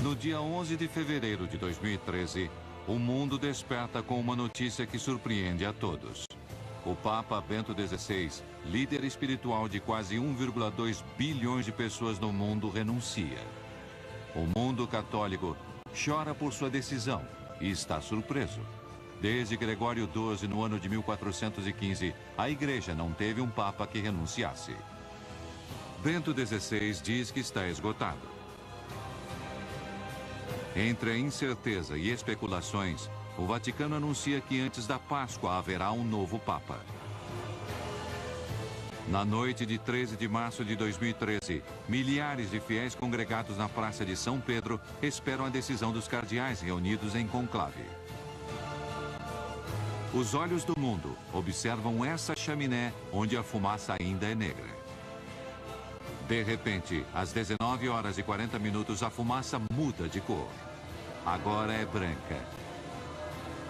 No dia 11 de fevereiro de 2013, o mundo desperta com uma notícia que surpreende a todos. O Papa Bento XVI, líder espiritual de quase 1,2 bilhões de pessoas no mundo, renuncia. O mundo católico chora por sua decisão e está surpreso. Desde Gregório XII, no ano de 1415, a Igreja não teve um Papa que renunciasse. Bento XVI diz que está esgotado. Entre a incerteza e especulações, o Vaticano anuncia que antes da Páscoa haverá um novo Papa. Na noite de 13 de março de 2013, milhares de fiéis congregados na Praça de São Pedro esperam a decisão dos cardeais reunidos em conclave. Os olhos do mundo observam essa chaminé onde a fumaça ainda é negra. De repente, às 19 horas e 40 minutos, a fumaça muda de cor. Agora é branca.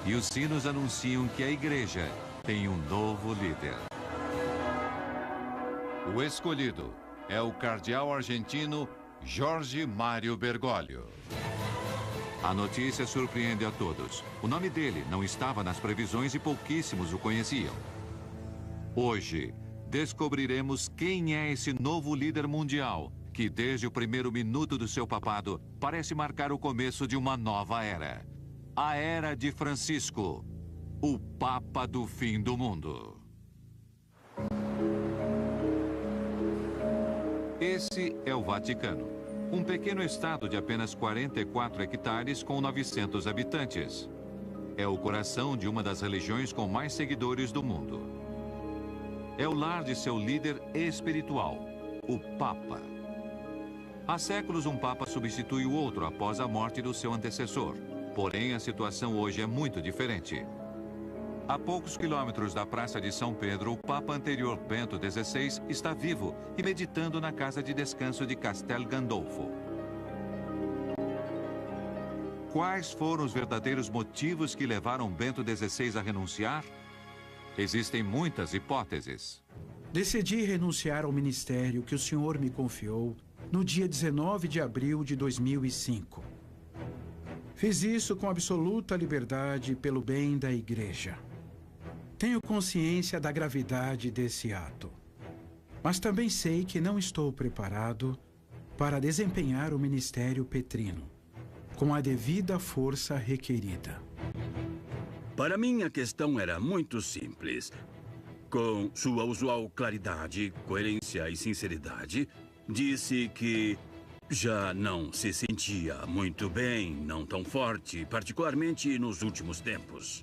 E os sinos anunciam que a Igreja tem um novo líder. O escolhido é o cardeal argentino Jorge Mário Bergoglio. A notícia surpreende a todos. O nome dele não estava nas previsões e pouquíssimos o conheciam. Hoje, descobriremos quem é esse novo líder mundial, que desde o primeiro minuto do seu papado parece marcar o começo de uma nova era. A Era de Francisco, o Papa do fim do mundo. Esse é o Vaticano, um pequeno estado de apenas 44 hectares com 900 habitantes. É o coração de uma das religiões com mais seguidores do mundo. É o lar de seu líder espiritual, o Papa. Há séculos, um Papa substitui o outro após a morte do seu antecessor. Porém, a situação hoje é muito diferente. A poucos quilômetros da Praça de São Pedro, o Papa anterior, Bento XVI, está vivo e meditando na casa de descanso de Castel Gandolfo. Quais foram os verdadeiros motivos que levaram Bento XVI a renunciar? Existem muitas hipóteses. Decidi renunciar ao ministério que o senhor me confiou no dia 19 de abril de 2005. Fiz isso com absoluta liberdade pelo bem da Igreja. Tenho consciência da gravidade desse ato, mas também sei que não estou preparado para desempenhar o ministério petrino com a devida força requerida. Para mim, a questão era muito simples. Com sua usual claridade, coerência e sinceridade, disse que já não se sentia muito bem, não tão forte, particularmente nos últimos tempos.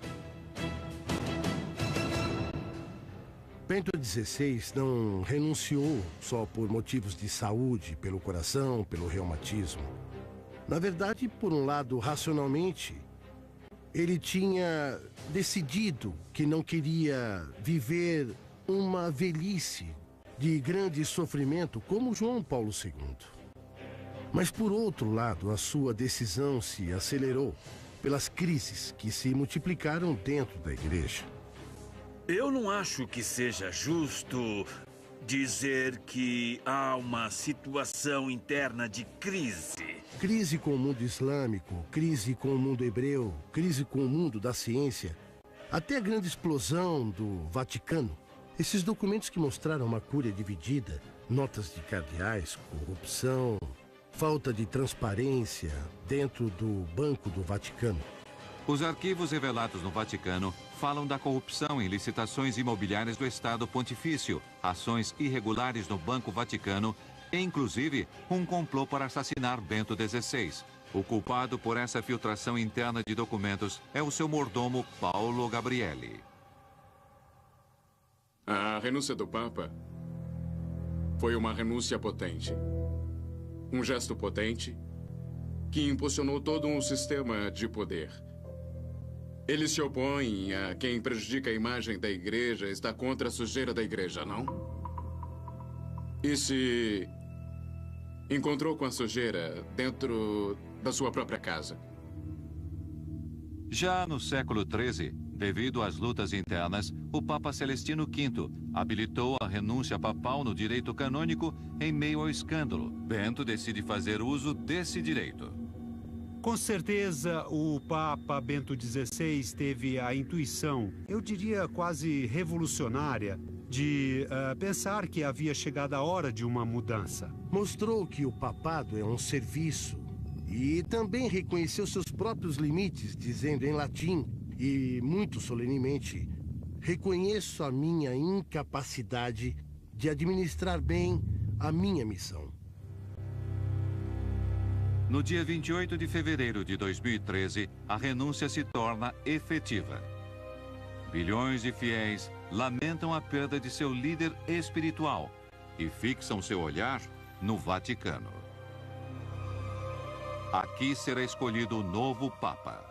Bento XVI não renunciou só por motivos de saúde, pelo coração, pelo reumatismo. Na verdade, por um lado, racionalmente, ele tinha decidido que não queria viver uma velhice de grande sofrimento como João Paulo II. Mas, por outro lado, a sua decisão se acelerou pelas crises que se multiplicaram dentro da Igreja. Eu não acho que seja justo dizer que há uma situação interna de crise. Crise com o mundo islâmico, crise com o mundo hebreu, crise com o mundo da ciência, até a grande explosão do Vaticano. Esses documentos que mostraram uma cúria dividida, notas de cardeais, corrupção, falta de transparência dentro do Banco do Vaticano. Os arquivos revelados no Vaticano falam da corrupção em licitações imobiliárias do Estado Pontifício, ações irregulares no Banco Vaticano e, inclusive, um complô para assassinar Bento XVI. O culpado por essa filtração interna de documentos é o seu mordomo Paolo Gabrielli. A renúncia do Papa foi uma renúncia potente. Um gesto potente que impulsionou todo um sistema de poder. Ele se opõe a quem prejudica a imagem da Igreja, está contra a sujeira da Igreja, não? E se encontrou com a sujeira dentro da sua própria casa? Já no século XIII, devido às lutas internas, o Papa Celestino V habilitou a renúncia papal no direito canônico em meio ao escândalo. Bento decide fazer uso desse direito. Com certeza, o Papa Bento XVI teve a intuição, eu diria quase revolucionária, de pensar que havia chegado a hora de uma mudança. Mostrou que o papado é um serviço e também reconheceu seus próprios limites, dizendo em latim e muito solenemente: reconheço a minha incapacidade de administrar bem a minha missão. No dia 28 de fevereiro de 2013, a renúncia se torna efetiva. Bilhões de fiéis lamentam a perda de seu líder espiritual e fixam seu olhar no Vaticano. Aqui será escolhido o novo Papa.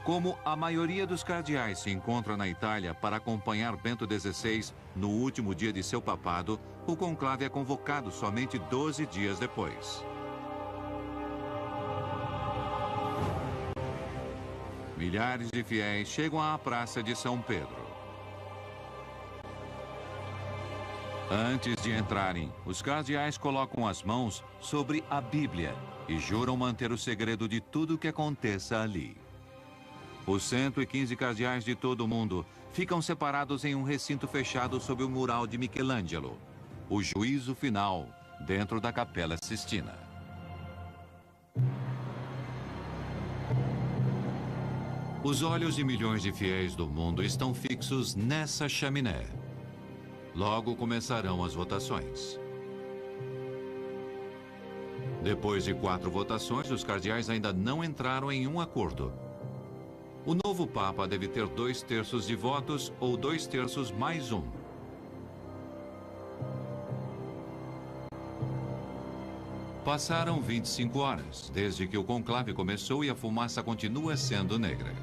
Como a maioria dos cardeais se encontra na Itália para acompanhar Bento XVI no último dia de seu papado, o conclave é convocado somente 12 dias depois. Milhares de fiéis chegam à Praça de São Pedro. Antes de entrarem, os cardeais colocam as mãos sobre a Bíblia e juram manter o segredo de tudo o que aconteça ali. Os 115 cardeais de todo o mundo ficam separados em um recinto fechado sob o mural de Michelangelo, o juízo final, dentro da Capela Sistina. Os olhos de milhões de fiéis do mundo estão fixos nessa chaminé. Logo começarão as votações. Depois de 4 votações, os cardeais ainda não entraram em um acordo. O novo Papa deve ter 2/3 de votos ou 2/3 mais 1. Passaram 25 horas, desde que o conclave começou e a fumaça continua sendo negra.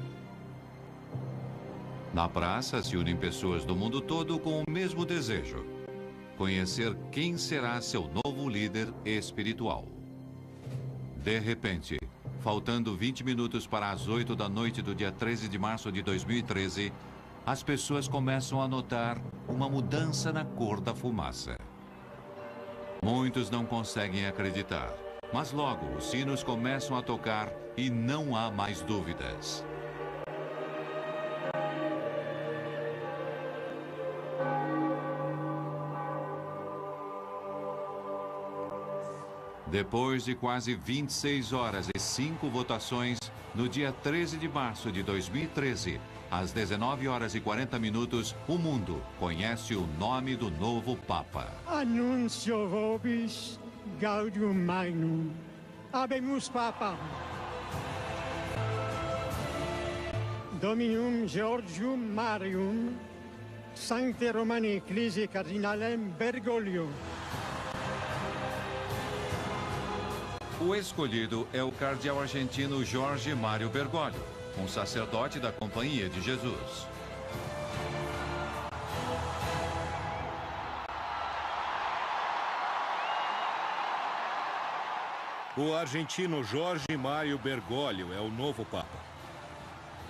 Na praça se unem pessoas do mundo todo com o mesmo desejo: conhecer quem será seu novo líder espiritual. De repente, faltando 20 minutos para as 8 da noite do dia 13 de março de 2013, as pessoas começam a notar uma mudança na cor da fumaça. Muitos não conseguem acreditar, mas logo os sinos começam a tocar e não há mais dúvidas. Depois de quase 26 horas e 5 votações, no dia 13 de março de 2013, às 19 horas e 40 minutos, o mundo conhece o nome do novo Papa. Annuncio vobis gaudium magnum. Habemus Papa. Dominum Georgium Marium, Sancte Romani Ecclesiae Cardinalem Bergoglio. O escolhido é o cardeal argentino Jorge Mário Bergoglio, um sacerdote da Companhia de Jesus. O argentino Jorge Mário Bergoglio é o novo Papa.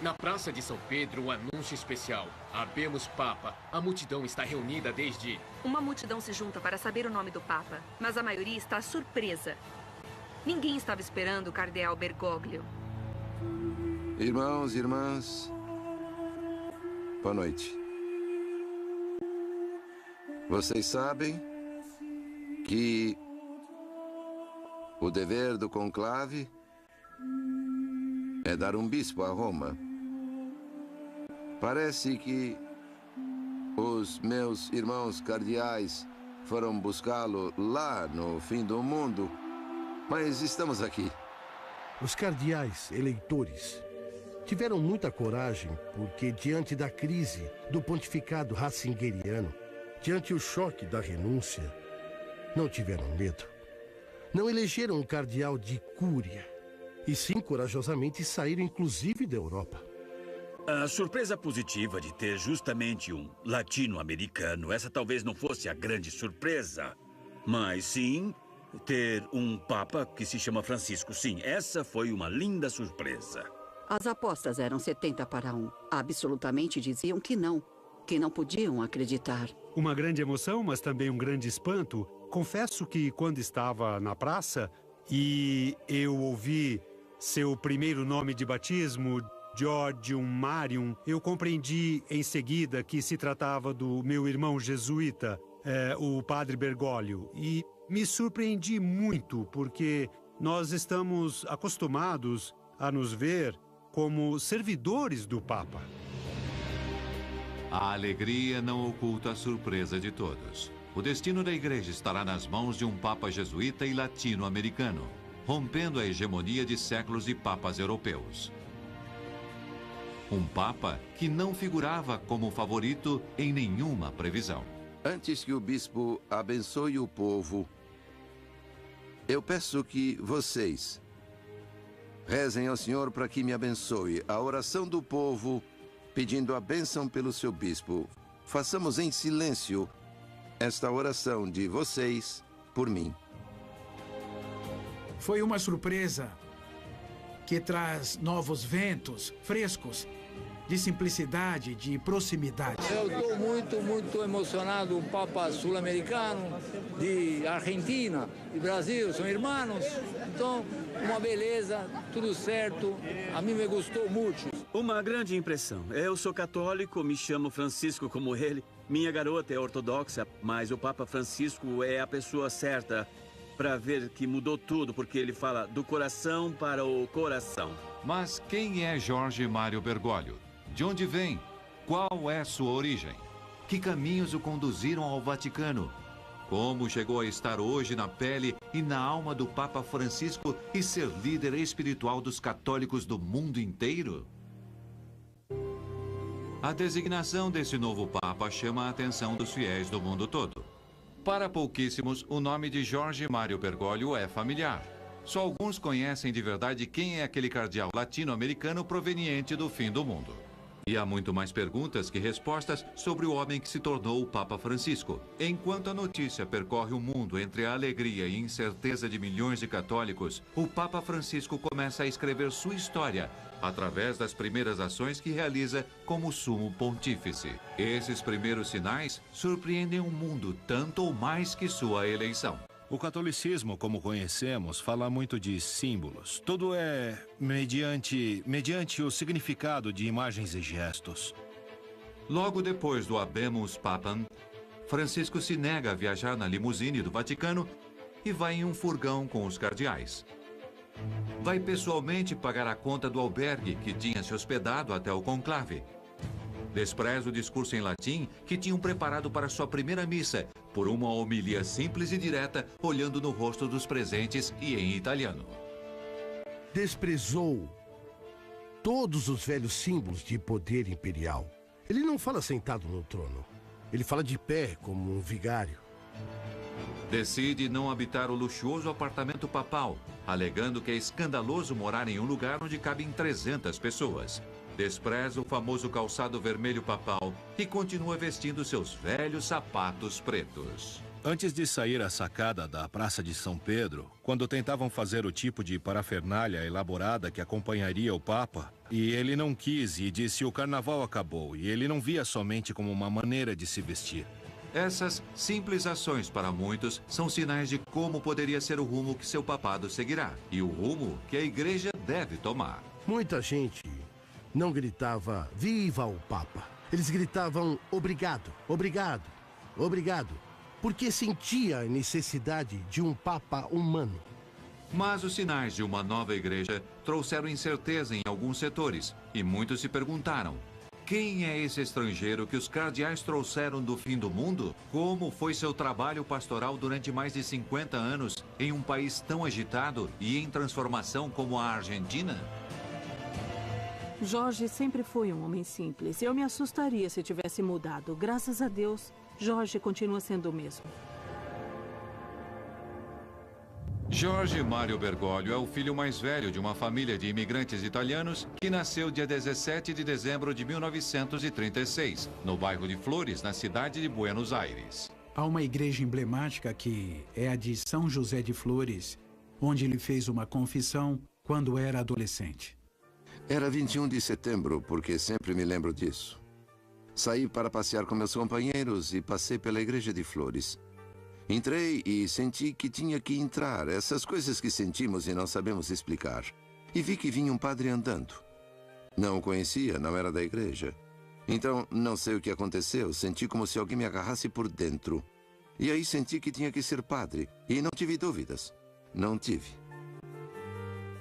Na Praça de São Pedro, um anúncio especial. Habemos Papa. A multidão está reunida desde... Uma multidão se junta para saber o nome do Papa, mas a maioria está surpresa. Ninguém estava esperando o cardeal Bergoglio. Irmãos e irmãs, boa noite. Vocês sabem que o dever do conclave é dar um bispo a Roma. Parece que os meus irmãos cardeais foram buscá-lo lá no fim do mundo, mas estamos aqui. Os cardeais eleitores tiveram muita coragem porque, diante da crise do pontificado ratzingeriano, diante o choque da renúncia, não tiveram medo. Não elegeram um cardeal de cúria, e sim corajosamente saíram inclusive da Europa. A surpresa positiva de ter justamente um latino-americano, essa talvez não fosse a grande surpresa, mas sim ter um Papa que se chama Francisco. Sim, essa foi uma linda surpresa. As apostas eram 70-1. Absolutamente diziam que não podiam acreditar. Uma grande emoção, mas também um grande espanto. Confesso que, quando estava na praça, e eu ouvi seu primeiro nome de batismo, Georgium Marium, eu compreendi em seguida que se tratava do meu irmão jesuíta, o padre Bergoglio, e me surpreendi muito porque nós estamos acostumados a nos ver como servidores do Papa. A alegria não oculta a surpresa de todos. O destino da igreja estará nas mãos de um Papa jesuíta e latino-americano, rompendo a hegemonia de séculos de papas europeus. Um Papa que não figurava como favorito em nenhuma previsão. Antes que o bispo abençoe o povo, eu peço que vocês rezem ao Senhor para que me abençoe. A oração do povo pedindo a bênção pelo seu bispo. Façamos em silêncio esta oração de vocês por mim. Foi uma surpresa que traz novos ventos frescos, de simplicidade, de proximidade. Eu estou muito emocionado. Um Papa sul-americano, de Argentina, de Brasil, são irmãos. Então, uma beleza, tudo certo. A mim me gostou muito. Uma grande impressão. Eu sou católico, me chamo Francisco como ele. Minha garota é ortodoxa, mas o Papa Francisco é a pessoa certa para ver que mudou tudo, porque ele fala do coração para o coração. Mas quem é Jorge Mário Bergoglio? De onde vem? Qual é sua origem? Que caminhos o conduziram ao Vaticano? Como chegou a estar hoje na pele e na alma do Papa Francisco e ser líder espiritual dos católicos do mundo inteiro? A designação desse novo Papa chama a atenção dos fiéis do mundo todo. Para pouquíssimos, o nome de Jorge Mário Bergoglio é familiar. Só alguns conhecem de verdade quem é aquele cardeal latino-americano proveniente do fim do mundo. E há muito mais perguntas que respostas sobre o homem que se tornou o Papa Francisco. Enquanto a notícia percorre o mundo entre a alegria e incerteza de milhões de católicos, o Papa Francisco começa a escrever sua história através das primeiras ações que realiza como sumo pontífice. Esses primeiros sinais surpreendem o mundo tanto ou mais que sua eleição. O catolicismo, como conhecemos, fala muito de símbolos. Tudo é mediante o significado de imagens e gestos. Logo depois do Habemus Papam, Francisco se nega a viajar na limusine do Vaticano e vai em um furgão com os cardeais. Vai pessoalmente pagar a conta do albergue que tinha se hospedado até o conclave. Despreza o discurso em latim que tinham preparado para sua primeira missa, por uma homilia simples e direta, olhando no rosto dos presentes e em italiano. Desprezou todos os velhos símbolos de poder imperial. Ele não fala sentado no trono. Ele fala de pé, como um vigário. Decide não habitar o luxuoso apartamento papal, alegando que é escandaloso morar em um lugar onde cabem 300 pessoas. Despreza o famoso calçado vermelho papal e continua vestindo seus velhos sapatos pretos. Antes de sair à sacada da Praça de São Pedro, quando tentavam fazer o tipo de parafernália elaborada que acompanharia o Papa, e ele não quis e disse o carnaval acabou, e ele não via somente como uma maneira de se vestir. Essas simples ações para muitos são sinais de como poderia ser o rumo que seu papado seguirá e o rumo que a igreja deve tomar. Muita gente não gritava "Viva o Papa!". Eles gritavam "Obrigado, obrigado, obrigado", porque sentia a necessidade de um Papa humano. Mas os sinais de uma nova igreja trouxeram incerteza em alguns setores e muitos se perguntaram: quem é esse estrangeiro que os cardeais trouxeram do fim do mundo? Como foi seu trabalho pastoral durante mais de 50 anos em um país tão agitado e em transformação como a Argentina? Jorge sempre foi um homem simples. Eu me assustaria se tivesse mudado. Graças a Deus, Jorge continua sendo o mesmo. Jorge Mário Bergoglio é o filho mais velho de uma família de imigrantes italianos que nasceu dia 17 de dezembro de 1936, no bairro de Flores, na cidade de Buenos Aires. Há uma igreja emblemática que é a de São José de Flores, onde ele fez uma confissão quando era adolescente. Era 21 de setembro, porque sempre me lembro disso. Saí para passear com meus companheiros e passei pela igreja de Flores. Entrei e senti que tinha que entrar. Essas coisas que sentimos e não sabemos explicar. E vi que vinha um padre andando. Não o conhecia, não era da igreja. Então, não sei o que aconteceu. Senti como se alguém me agarrasse por dentro. E aí senti que tinha que ser padre. E não tive dúvidas. Não tive.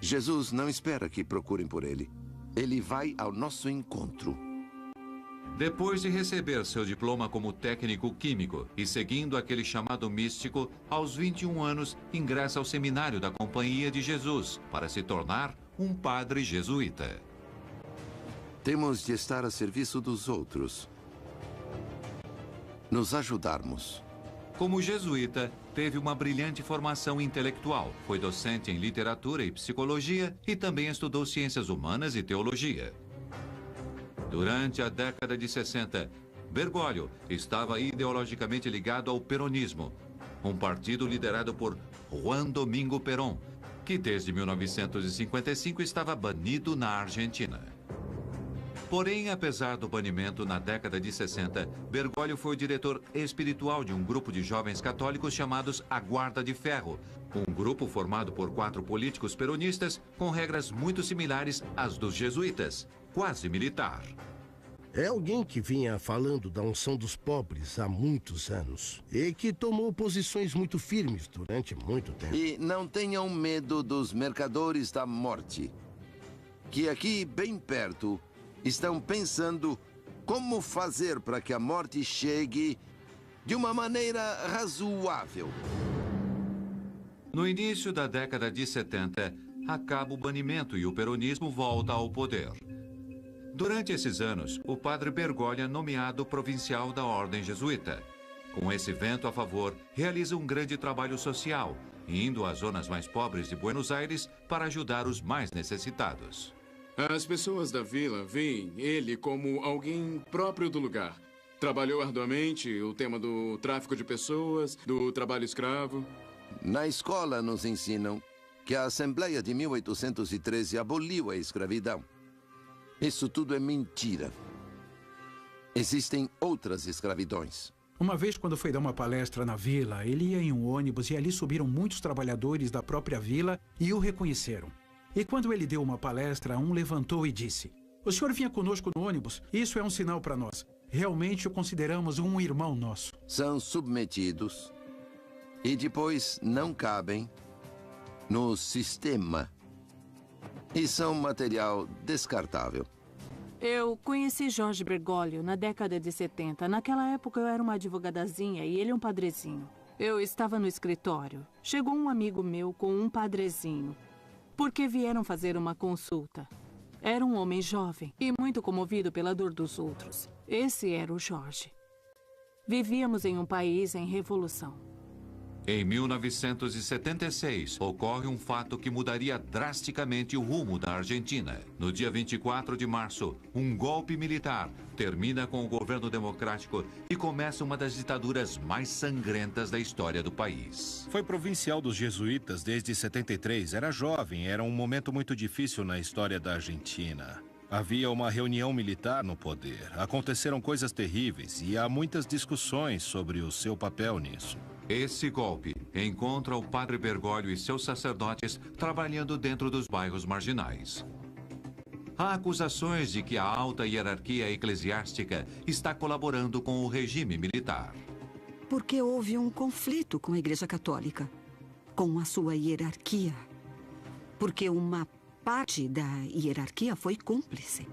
Jesus não espera que procurem por ele. Ele vai ao nosso encontro. Depois de receber seu diploma como técnico químico e seguindo aquele chamado místico, aos 21 anos ingressa ao seminário da Companhia de Jesus para se tornar um padre jesuíta. Temos de estar a serviço dos outros. Nos ajudarmos. Como jesuíta, teve uma brilhante formação intelectual. Foi docente em literatura e psicologia e também estudou ciências humanas e teologia. Durante a década de 60, Bergoglio estava ideologicamente ligado ao peronismo, um partido liderado por Juan Domingo Perón, que desde 1955 estava banido na Argentina. Porém, apesar do banimento na década de 60, Bergoglio foi o diretor espiritual de um grupo de jovens católicos chamados A Guarda de Ferro, um grupo formado por 4 políticos peronistas com regras muito similares às dos jesuítas, quase militar. É alguém que vinha falando da unção dos pobres há muitos anos e que tomou posições muito firmes durante muito tempo. E não tenham medo dos mercadores da morte, que aqui bem perto estão pensando como fazer para que a morte chegue de uma maneira razoável. No início da década de 70, acaba o banimento e o peronismo volta ao poder. Durante esses anos, o padre Bergoglio é nomeado provincial da Ordem Jesuíta. Com esse vento a favor, realiza um grande trabalho social, indo às zonas mais pobres de Buenos Aires para ajudar os mais necessitados. As pessoas da vila veem ele como alguém próprio do lugar. Trabalhou arduamente o tema do tráfico de pessoas, do trabalho escravo. Na escola nos ensinam que a Assembleia de 1813 aboliu a escravidão. Isso tudo é mentira. Existem outras escravidões. Uma vez, quando foi dar uma palestra na vila, ele ia em um ônibus e ali subiram muitos trabalhadores da própria vila e o reconheceram. E quando ele deu uma palestra, um levantou e disse: "O senhor vinha conosco no ônibus? Isso é um sinal para nós. Realmente o consideramos um irmão nosso." São submetidos e depois não cabem no sistema. E são material descartável. Eu conheci Jorge Bergoglio na década de 70. Naquela época eu era uma advogadazinha e ele um padrezinho. Eu estava no escritório. Chegou um amigo meu com um padrezinho, porque vieram fazer uma consulta. Era um homem jovem e muito comovido pela dor dos outros. Esse era o Jorge. Vivíamos em um país em revolução. Em 1976, ocorre um fato que mudaria drasticamente o rumo da Argentina. No dia 24 de março, um golpe militar termina com o governo democrático e começa uma das ditaduras mais sangrentas da história do país. Foi provincial dos jesuítas desde 73, era jovem, era um momento muito difícil na história da Argentina. Havia uma reunião militar no poder, aconteceram coisas terríveis e há muitas discussões sobre o seu papel nisso. Esse golpe encontra o padre Bergoglio e seus sacerdotes trabalhando dentro dos bairros marginais. Há acusações de que a alta hierarquia eclesiástica está colaborando com o regime militar. Porque houve um conflito com a Igreja Católica, com a sua hierarquia. Porque uma parte da hierarquia foi cúmplice.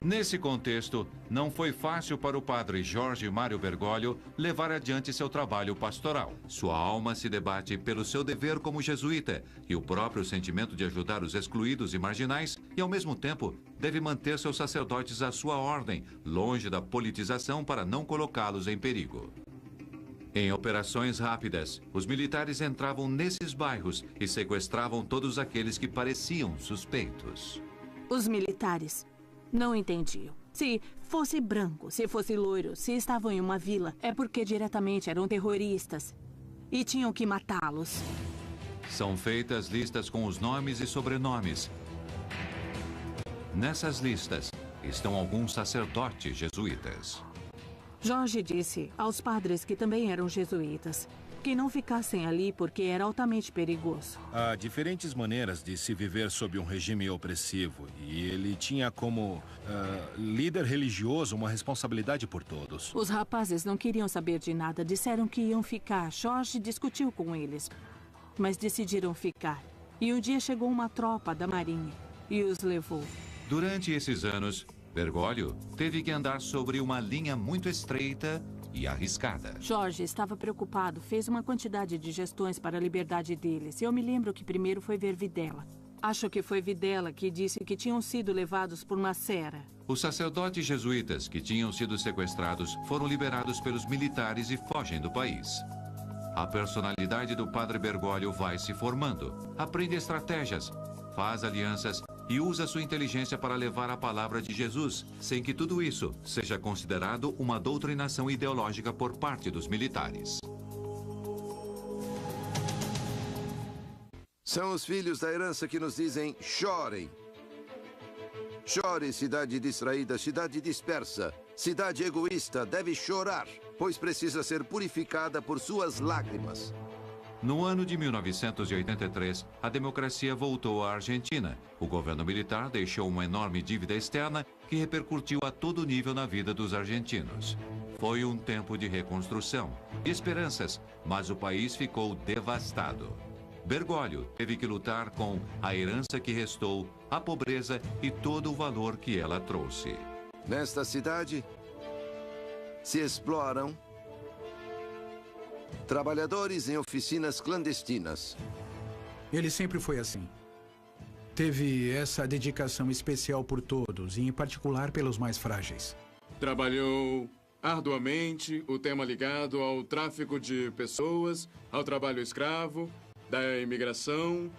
Nesse contexto, não foi fácil para o padre Jorge Mário Bergoglio levar adiante seu trabalho pastoral. Sua alma se debate pelo seu dever como jesuíta e o próprio sentimento de ajudar os excluídos e marginais e, ao mesmo tempo, deve manter seus sacerdotes à sua ordem, longe da politização para não colocá-los em perigo. Em operações rápidas, os militares entravam nesses bairros e sequestravam todos aqueles que pareciam suspeitos. Os militares não entendiam. Se fosse branco, se fosse loiro, se estavam em uma vila, é porque diretamente eram terroristas e tinham que matá-los. São feitas listas com os nomes e sobrenomes. Nessas listas estão alguns sacerdotes jesuítas. Jorge disse aos padres que também eram jesuítas que não ficassem ali porque era altamente perigoso. Há diferentes maneiras de se viver sob um regime opressivo e ele tinha como líder religioso uma responsabilidade por todos. Os rapazes não queriam saber de nada, disseram que iam ficar. Jorge discutiu com eles, mas decidiram ficar. E um dia chegou uma tropa da marinha e os levou. Durante esses anos, Bergoglio teve que andar sobre uma linha muito estreita e arriscada. Jorge estava preocupado, fez uma quantidade de gestões para a liberdade deles. Eu me lembro que primeiro foi ver Videla. Acho que foi Videla que disse que tinham sido levados por uma sera. Os sacerdotes jesuítas que tinham sido sequestrados foram liberados pelos militares e fogem do país. A personalidade do padre Bergoglio vai se formando. Aprende estratégias, faz alianças e usa sua inteligência para levar a palavra de Jesus, sem que tudo isso seja considerado uma doutrinação ideológica por parte dos militares. São os filhos da herança que nos dizem: chorem. Chore, cidade distraída, cidade dispersa. Cidade egoísta deve chorar, pois precisa ser purificada por suas lágrimas. No ano de 1983, a democracia voltou à Argentina. O governo militar deixou uma enorme dívida externa que repercutiu a todo nível na vida dos argentinos. Foi um tempo de reconstrução, de esperanças, mas o país ficou devastado. Bergoglio teve que lutar com a herança que restou, a pobreza e todo o valor que ela trouxe. Nesta cidade, se exploram trabalhadores em oficinas clandestinas. Ele sempre foi assim. Teve essa dedicação especial por todos, e em particular pelos mais frágeis. Trabalhou arduamente o tema ligado ao tráfico de pessoas, ao trabalho escravo, da imigração,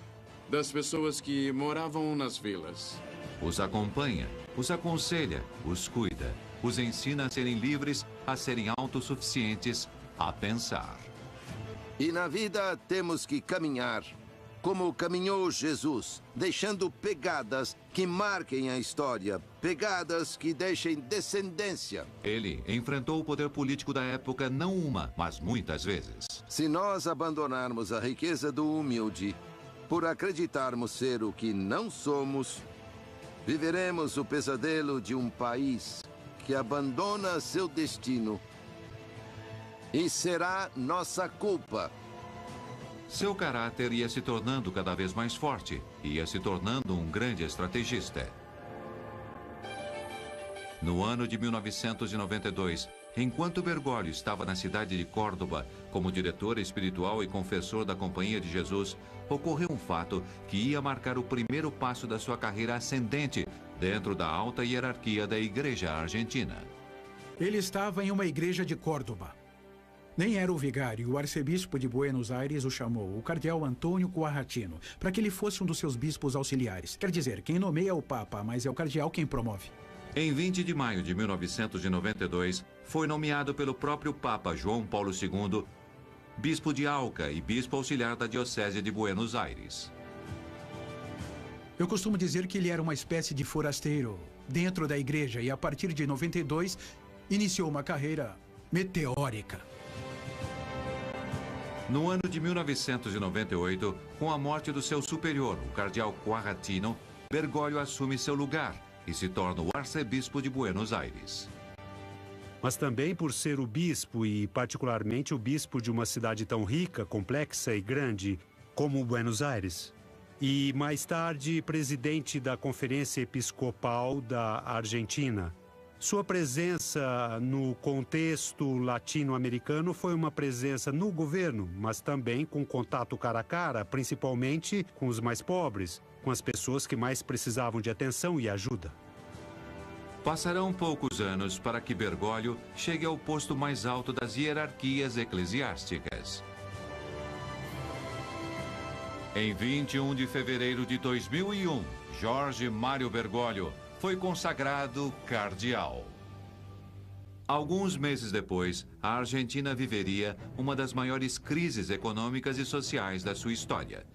das pessoas que moravam nas vilas. Os acompanha, os aconselha, os cuida, os ensina a serem livres, a serem autossuficientes, a pensar. E na vida temos que caminhar como caminhou Jesus, deixando pegadas que marquem a história, pegadas que deixem descendência. Ele enfrentou o poder político da época não uma, mas muitas vezes. Se nós abandonarmos a riqueza do humilde por acreditarmos ser o que não somos, viveremos o pesadelo de um país que abandona seu destino. E será nossa culpa. Seu caráter ia se tornando cada vez mais forte, ia se tornando um grande estrategista. No ano de 1992, enquanto Bergoglio estava na cidade de Córdoba como diretor espiritual e confessor da Companhia de Jesus, ocorreu um fato que ia marcar o primeiro passo da sua carreira ascendente dentro da alta hierarquia da Igreja Argentina. Ele estava em uma igreja de Córdoba. Nem era o vigário, o arcebispo de Buenos Aires o chamou, o cardeal Antônio Quarratino, para que ele fosse um dos seus bispos auxiliares. Quer dizer, quem nomeia é o Papa, mas é o cardeal quem promove. Em 20 de maio de 1992, foi nomeado pelo próprio Papa João Paulo II, bispo de Alca e bispo auxiliar da Diocese de Buenos Aires. Eu costumo dizer que ele era uma espécie de forasteiro dentro da igreja e, a partir de 92, iniciou uma carreira meteórica. No ano de 1998, com a morte do seu superior, o cardeal Quarratino, Bergoglio assume seu lugar e se torna o arcebispo de Buenos Aires. Mas também por ser o bispo e particularmente o bispo de uma cidade tão rica, complexa e grande como Buenos Aires. E mais tarde presidente da Conferência Episcopal da Argentina. Sua presença no contexto latino-americano foi uma presença no governo, mas também com contato cara a cara, principalmente com os mais pobres, com as pessoas que mais precisavam de atenção e ajuda. Passarão poucos anos para que Bergoglio chegue ao posto mais alto das hierarquias eclesiásticas. Em 21 de fevereiro de 2001, Jorge Mário Bergoglio foi consagrado cardeal. Alguns meses depois, a Argentina viveria uma das maiores crises econômicas e sociais da sua história.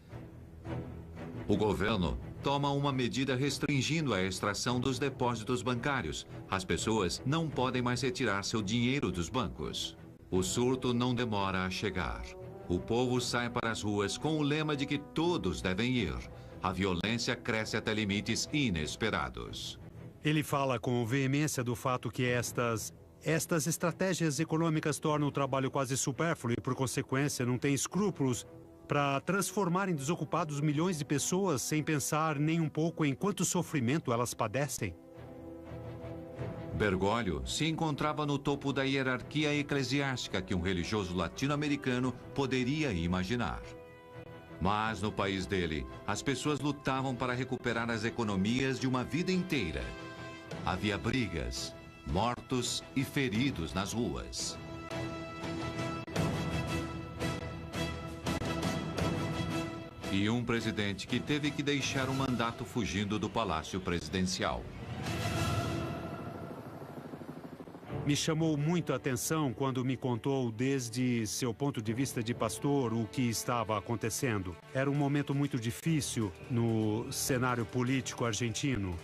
O governo toma uma medida restringindo a extração dos depósitos bancários. As pessoas não podem mais retirar seu dinheiro dos bancos. O surto não demora a chegar. O povo sai para as ruas com o lema de que todos devem ir. A violência cresce até limites inesperados. Ele fala com veemência do fato que estas estratégias econômicas tornam o trabalho quase supérfluo e, por consequência, não tem escrúpulos para transformar em desocupados milhões de pessoas sem pensar nem um pouco em quanto sofrimento elas padecem. Bergoglio se encontrava no topo da hierarquia eclesiástica que um religioso latino-americano poderia imaginar. Mas no país dele, as pessoas lutavam para recuperar as economias de uma vida inteira. Havia brigas, mortos e feridos nas ruas. E um presidente que teve que deixar o mandato fugindo do palácio presidencial. Me chamou muito a atenção quando me contou, desde seu ponto de vista de pastor, o que estava acontecendo. Era um momento muito difícil no cenário político argentino.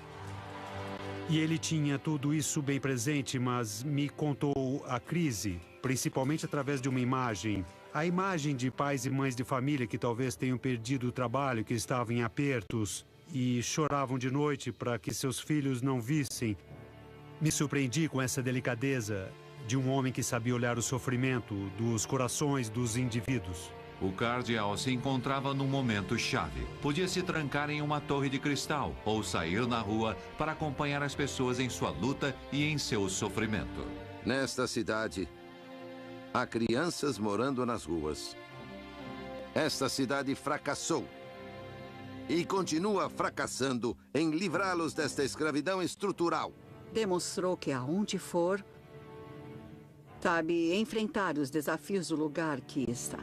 E ele tinha tudo isso bem presente, mas me contou a crise, principalmente através de uma imagem. A imagem de pais e mães de família que talvez tenham perdido o trabalho, que estavam em apertos e choravam de noite para que seus filhos não vissem. Me surpreendi com essa delicadeza de um homem que sabia olhar o sofrimento dos corações dos indivíduos. O cardeal se encontrava num momento chave. Podia se trancar em uma torre de cristal ou sair na rua para acompanhar as pessoas em sua luta e em seu sofrimento. Nesta cidade, há crianças morando nas ruas. Esta cidade fracassou e continua fracassando em livrá-los desta escravidão estrutural. Demonstrou que aonde for, sabe enfrentar os desafios do lugar que está.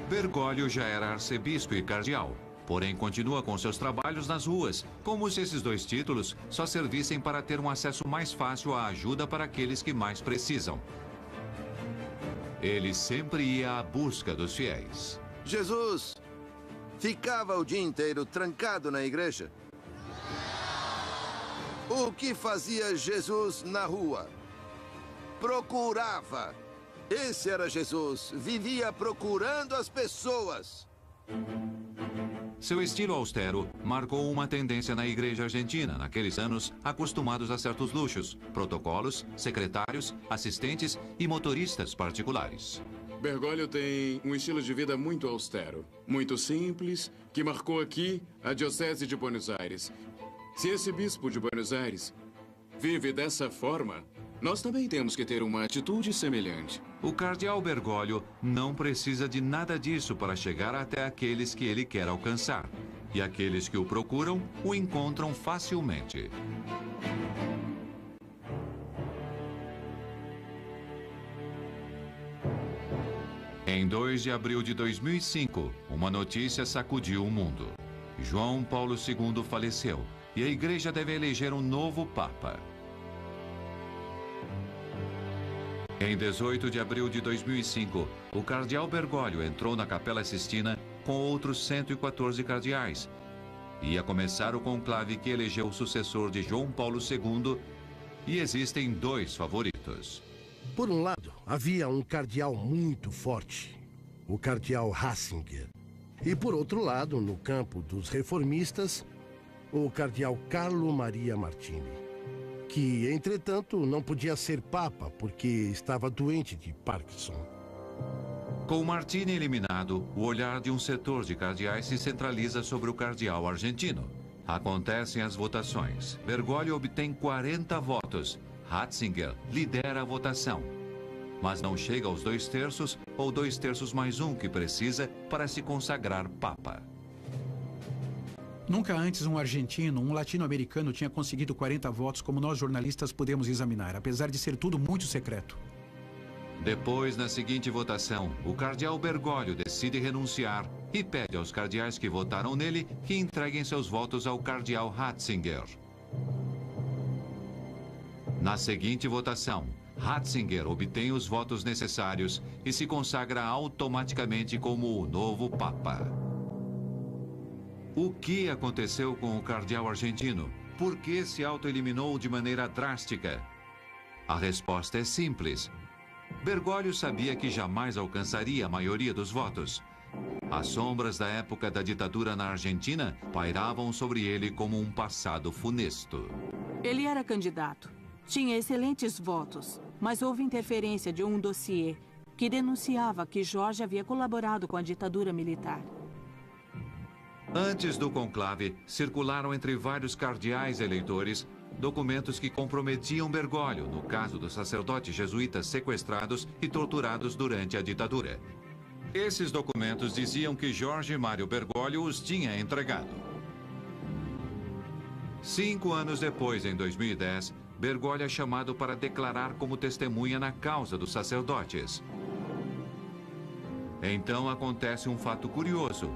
Bergoglio já era arcebispo e cardeal, porém continua com seus trabalhos nas ruas, como se esses dois títulos só servissem para ter um acesso mais fácil à ajuda para aqueles que mais precisam. Ele sempre ia à busca dos fiéis. Jesus ficava o dia inteiro trancado na igreja. O que fazia Jesus na rua? Procurava. Esse era Jesus. Vivia procurando as pessoas. Seu estilo austero marcou uma tendência na igreja argentina, naqueles anos acostumados a certos luxos, protocolos, secretários, assistentes e motoristas particulares. Bergoglio tem um estilo de vida muito austero, muito simples, que marcou aqui a Diocese de Buenos Aires. Se esse bispo de Buenos Aires vive dessa forma, nós também temos que ter uma atitude semelhante. O cardeal Bergoglio não precisa de nada disso para chegar até aqueles que ele quer alcançar. E aqueles que o procuram, o encontram facilmente. Em 2 de abril de 2005, uma notícia sacudiu o mundo. João Paulo II faleceu e a igreja deve eleger um novo papa. Em 18 de abril de 2005, o cardeal Bergoglio entrou na Capela Sistina com outros 114 cardeais. Ia começar o conclave que elegeu o sucessor de João Paulo II, e existem dois favoritos. Por um lado, havia um cardeal muito forte, o cardeal Ratzinger. E por outro lado, no campo dos reformistas, o cardeal Carlo Maria Martini, que, entretanto, não podia ser papa porque estava doente de Parkinson. Com Martini eliminado, o olhar de um setor de cardeais se centraliza sobre o cardeal argentino. Acontecem as votações. Bergoglio obtém 40 votos. Ratzinger lidera a votação. Mas não chega aos 2/3 ou 2/3 mais um que precisa para se consagrar papa. Nunca antes um argentino, um latino-americano tinha conseguido 40 votos como nós jornalistas pudemos examinar, apesar de ser tudo muito secreto. Depois, na seguinte votação, o cardeal Bergoglio decide renunciar e pede aos cardeais que votaram nele que entreguem seus votos ao cardeal Ratzinger. Na seguinte votação, Ratzinger obtém os votos necessários e se consagra automaticamente como o novo papa. O que aconteceu com o cardeal argentino? Por que se autoeliminou de maneira drástica? A resposta é simples. Bergoglio sabia que jamais alcançaria a maioria dos votos. As sombras da época da ditadura na Argentina pairavam sobre ele como um passado funesto. Ele era candidato. Tinha excelentes votos, mas houve interferência de um dossiê que denunciava que Jorge havia colaborado com a ditadura militar. Antes do conclave, circularam entre vários cardeais eleitores documentos que comprometiam Bergoglio no caso dos sacerdotes jesuítas sequestrados e torturados durante a ditadura. Esses documentos diziam que Jorge Mário Bergoglio os tinha entregado. 5 anos depois, em 2010, Bergoglio é chamado para declarar como testemunha na causa dos sacerdotes. Então acontece um fato curioso.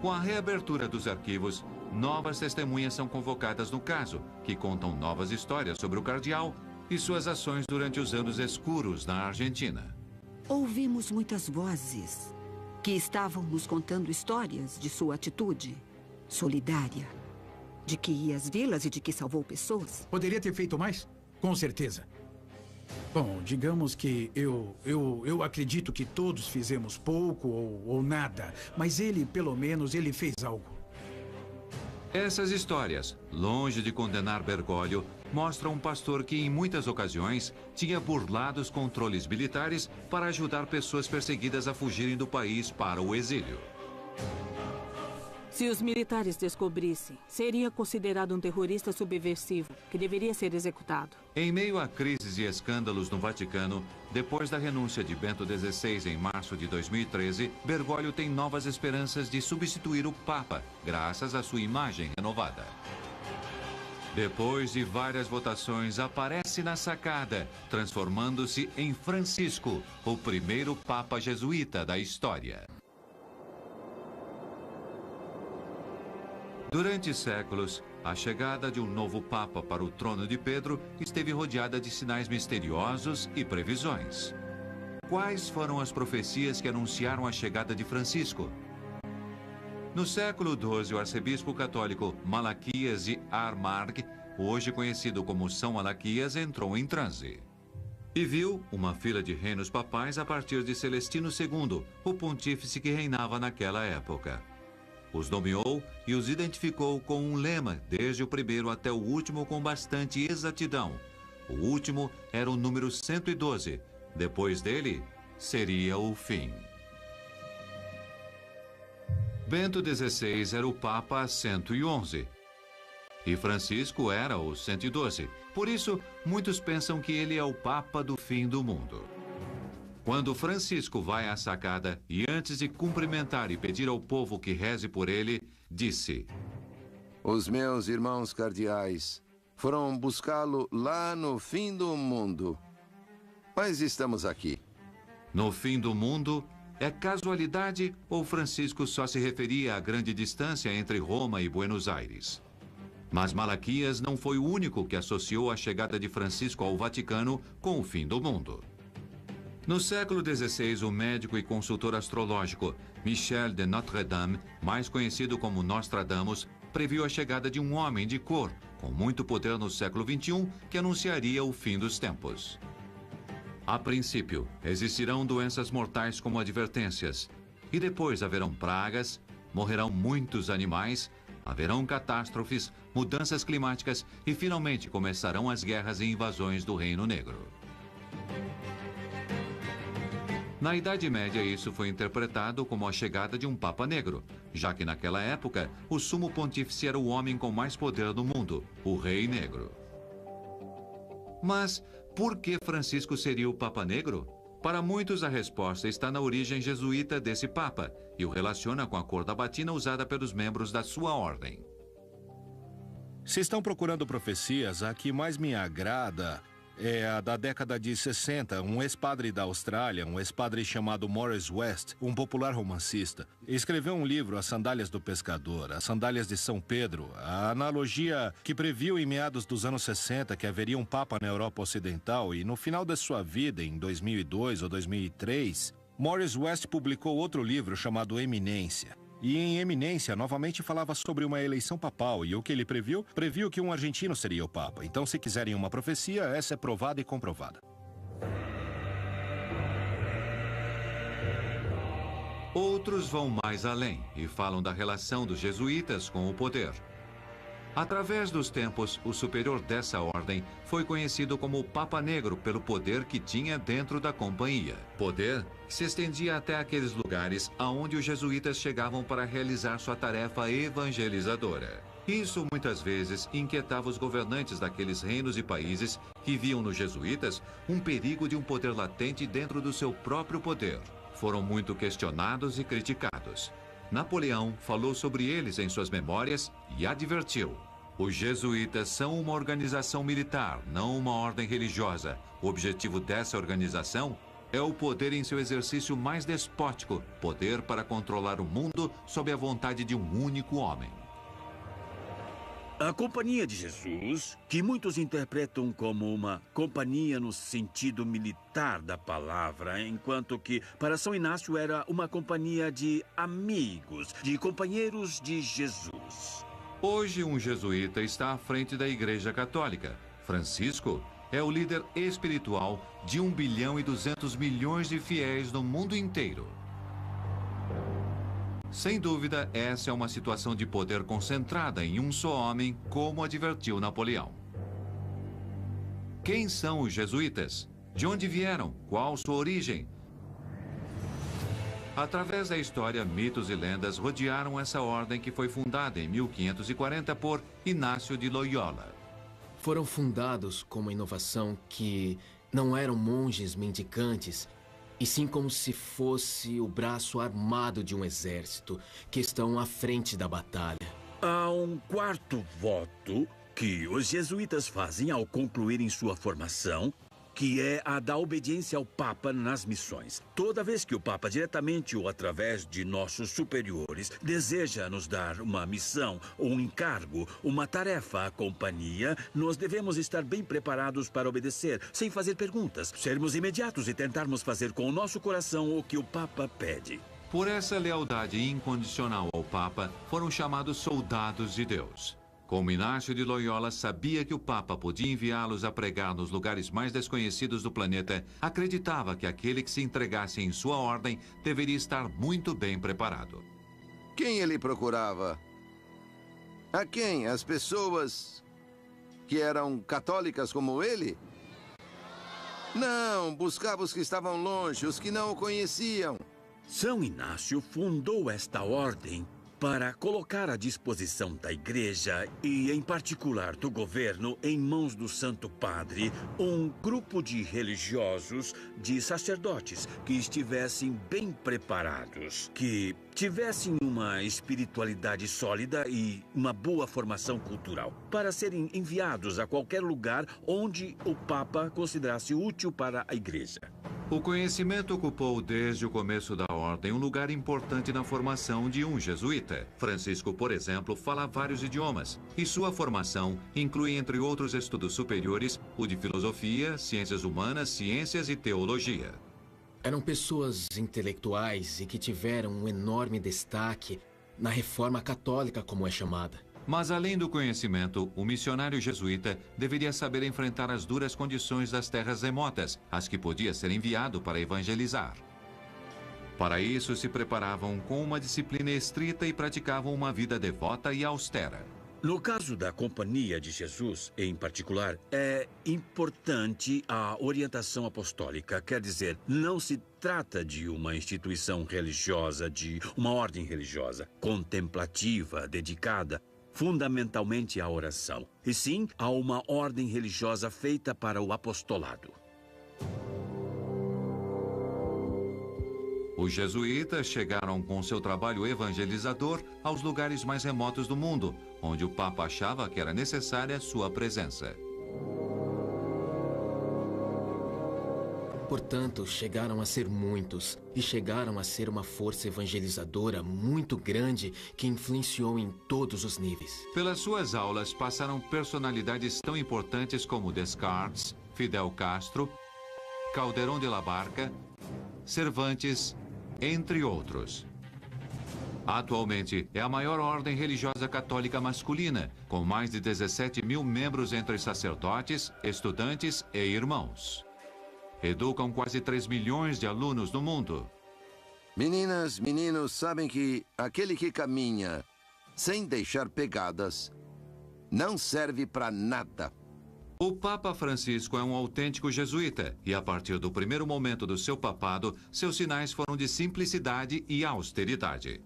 Com a reabertura dos arquivos, novas testemunhas são convocadas no caso, que contam novas histórias sobre o cardeal e suas ações durante os anos escuros na Argentina. Ouvimos muitas vozes que estavam nos contando histórias de sua atitude solidária, de que ia às vilas e de que salvou pessoas. Poderia ter feito mais? Com certeza. Bom, digamos que eu acredito que todos fizemos pouco ou nada, mas ele, pelo menos, ele fez algo. Essas histórias, longe de condenar Bergoglio, mostram um pastor que, em muitas ocasiões, tinha burlado os controles militares para ajudar pessoas perseguidas a fugirem do país para o exílio. Se os militares descobrissem, seria considerado um terrorista subversivo, que deveria ser executado. Em meio a crises e escândalos no Vaticano, depois da renúncia de Bento XVI em março de 2013, Bergoglio tem novas esperanças de substituir o Papa, graças à sua imagem renovada. Depois de várias votações, aparece na sacada, transformando-se em Francisco, o primeiro Papa jesuíta da história. Durante séculos, a chegada de um novo Papa para o trono de Pedro esteve rodeada de sinais misteriosos e previsões. Quais foram as profecias que anunciaram a chegada de Francisco? No século XII, o arcebispo católico Malaquias de Armagh, hoje conhecido como São Malaquias, entrou em transe. E viu uma fila de reinos papais a partir de Celestino II, o pontífice que reinava naquela época. Os nomeou e os identificou com um lema, desde o primeiro até o último, com bastante exatidão. O último era o número 112. Depois dele, seria o fim. Bento XVI era o Papa 111. E Francisco era o 112. Por isso, muitos pensam que ele é o Papa do fim do mundo. Quando Francisco vai à sacada e, antes de cumprimentar e pedir ao povo que reze por ele, disse: Os meus irmãos cardeais foram buscá-lo lá no fim do mundo. Mas estamos aqui. No fim do mundo, é casualidade ou Francisco só se referia à grande distância entre Roma e Buenos Aires? Mas Malaquias não foi o único que associou a chegada de Francisco ao Vaticano com o fim do mundo. No século XVI, o médico e consultor astrológico Michel de Notre-Dame, mais conhecido como Nostradamus, previu a chegada de um homem de cor, com muito poder no século XXI, que anunciaria o fim dos tempos. A princípio, existirão doenças mortais como advertências, e depois haverão pragas, morrerão muitos animais, haverão catástrofes, mudanças climáticas e finalmente começarão as guerras e invasões do Reino Negro. Na Idade Média, isso foi interpretado como a chegada de um Papa Negro, já que naquela época o sumo pontífice era o homem com mais poder do mundo, o Rei Negro. Mas por que Francisco seria o Papa Negro? Para muitos, a resposta está na origem jesuíta desse Papa e o relaciona com a cor da batina usada pelos membros da sua ordem. Se estão procurando profecias, a que mais me agrada é a da década de 60, um ex-padre da Austrália, um ex-padre chamado Morris West, um popular romancista, escreveu um livro, As Sandálias do Pescador, As Sandálias de São Pedro, a analogia que previu em meados dos anos 60 que haveria um Papa na Europa Ocidental e no final da sua vida, em 2002 ou 2003, Morris West publicou outro livro chamado Eminência. E em eminência, novamente falava sobre uma eleição papal. E o que ele previu? Previu que um argentino seria o Papa. Então, se quiserem uma profecia, essa é provada e comprovada. Outros vão mais além e falam da relação dos jesuítas com o poder. Através dos tempos, o superior dessa ordem foi conhecido como Papa Negro pelo poder que tinha dentro da companhia. Poder que se estendia até aqueles lugares aonde os jesuítas chegavam para realizar sua tarefa evangelizadora. Isso muitas vezes inquietava os governantes daqueles reinos e países que viam nos jesuítas um perigo de um poder latente dentro do seu próprio poder. Foram muito questionados e criticados. Napoleão falou sobre eles em suas memórias e advertiu: os jesuítas são uma organização militar, não uma ordem religiosa. O objetivo dessa organização é o poder em seu exercício mais despótico, poder para controlar o mundo sob a vontade de um único homem. A Companhia de Jesus, que muitos interpretam como uma companhia no sentido militar da palavra, enquanto que para São Inácio era uma companhia de amigos, de companheiros de Jesus. Hoje, um jesuíta está à frente da Igreja Católica. Francisco é o líder espiritual de 1 bilhão e 200 milhões de fiéis no mundo inteiro. Sem dúvida, essa é uma situação de poder concentrada em um só homem, como advertiu Napoleão. Quem são os jesuítas? De onde vieram? Qual sua origem? Através da história, mitos e lendas rodearam essa ordem que foi fundada em 1540 por Inácio de Loyola. Foram fundados com uma inovação que não eram monges mendicantes, e sim como se fosse o braço armado de um exército que estão à frente da batalha. Há um quarto voto que os jesuítas fazem ao concluírem sua formação, que é a da obediência ao Papa nas missões. Toda vez que o Papa, diretamente ou através de nossos superiores, deseja nos dar uma missão, um encargo, uma tarefa à companhia, nós devemos estar bem preparados para obedecer, sem fazer perguntas, sermos imediatos e tentarmos fazer com o nosso coração o que o Papa pede. Por essa lealdade incondicional ao Papa, foram chamados soldados de Deus. Como Inácio de Loyola sabia que o Papa podia enviá-los a pregar nos lugares mais desconhecidos do planeta, acreditava que aquele que se entregasse em sua ordem deveria estar muito bem preparado. Quem ele procurava? A quem? As pessoas que eram católicas como ele? Não, buscava os que estavam longe, os que não o conheciam. São Inácio fundou esta ordem para colocar à disposição da Igreja e, em particular, do governo, em mãos do Santo Padre, um grupo de religiosos, de sacerdotes, que estivessem bem preparados, que tivessem uma espiritualidade sólida e uma boa formação cultural, para serem enviados a qualquer lugar onde o Papa considerasse útil para a Igreja. O conhecimento ocupou desde o começo da ordem um lugar importante na formação de um jesuíta. Francisco, por exemplo, fala vários idiomas, e sua formação inclui, entre outros estudos superiores, o de filosofia, ciências humanas, ciências e teologia. Eram pessoas intelectuais e que tiveram um enorme destaque na reforma católica, como é chamada. Mas, além do conhecimento, o missionário jesuíta deveria saber enfrentar as duras condições das terras remotas, as que podia ser enviado para evangelizar. Para isso, se preparavam com uma disciplina estrita e praticavam uma vida devota e austera. No caso da Companhia de Jesus, em particular, é importante a orientação apostólica. Quer dizer, não se trata de uma instituição religiosa, de uma ordem religiosa, contemplativa, dedicada fundamentalmente à oração, e sim a uma ordem religiosa feita para o apostolado. Os jesuítas chegaram com seu trabalho evangelizador aos lugares mais remotos do mundo, onde o Papa achava que era necessária sua presença. Portanto, chegaram a ser muitos, e chegaram a ser uma força evangelizadora muito grande que influenciou em todos os níveis. Pelas suas aulas passaram personalidades tão importantes como Descartes, Fidel Castro, Calderón de la Barca, Cervantes, entre outros. Atualmente, é a maior ordem religiosa católica masculina, com mais de 17 mil membros entre sacerdotes, estudantes e irmãos. Educam quase 3 milhões de alunos no mundo. Meninas, meninos, sabem que aquele que caminha sem deixar pegadas não serve para nada. O Papa Francisco é um autêntico jesuíta e, a partir do primeiro momento do seu papado, seus sinais foram de simplicidade e austeridade.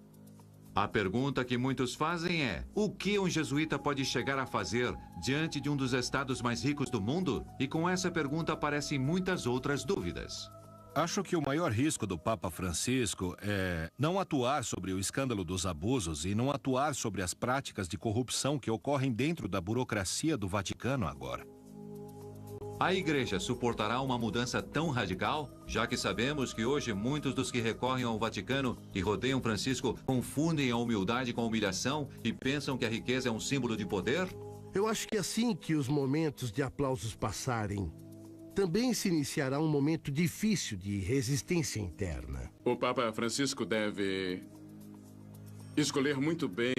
A pergunta que muitos fazem é: o que um jesuíta pode chegar a fazer diante de um dos estados mais ricos do mundo? E com essa pergunta aparecem muitas outras dúvidas. Acho que o maior risco do Papa Francisco é não atuar sobre o escândalo dos abusos e não atuar sobre as práticas de corrupção que ocorrem dentro da burocracia do Vaticano agora. A Igreja suportará uma mudança tão radical, já que sabemos que hoje muitos dos que recorrem ao Vaticano e rodeiam Francisco confundem a humildade com a humilhação e pensam que a riqueza é um símbolo de poder? Eu acho que assim que os momentos de aplausos passarem, também se iniciará um momento difícil de resistência interna. O Papa Francisco deve escolher muito bem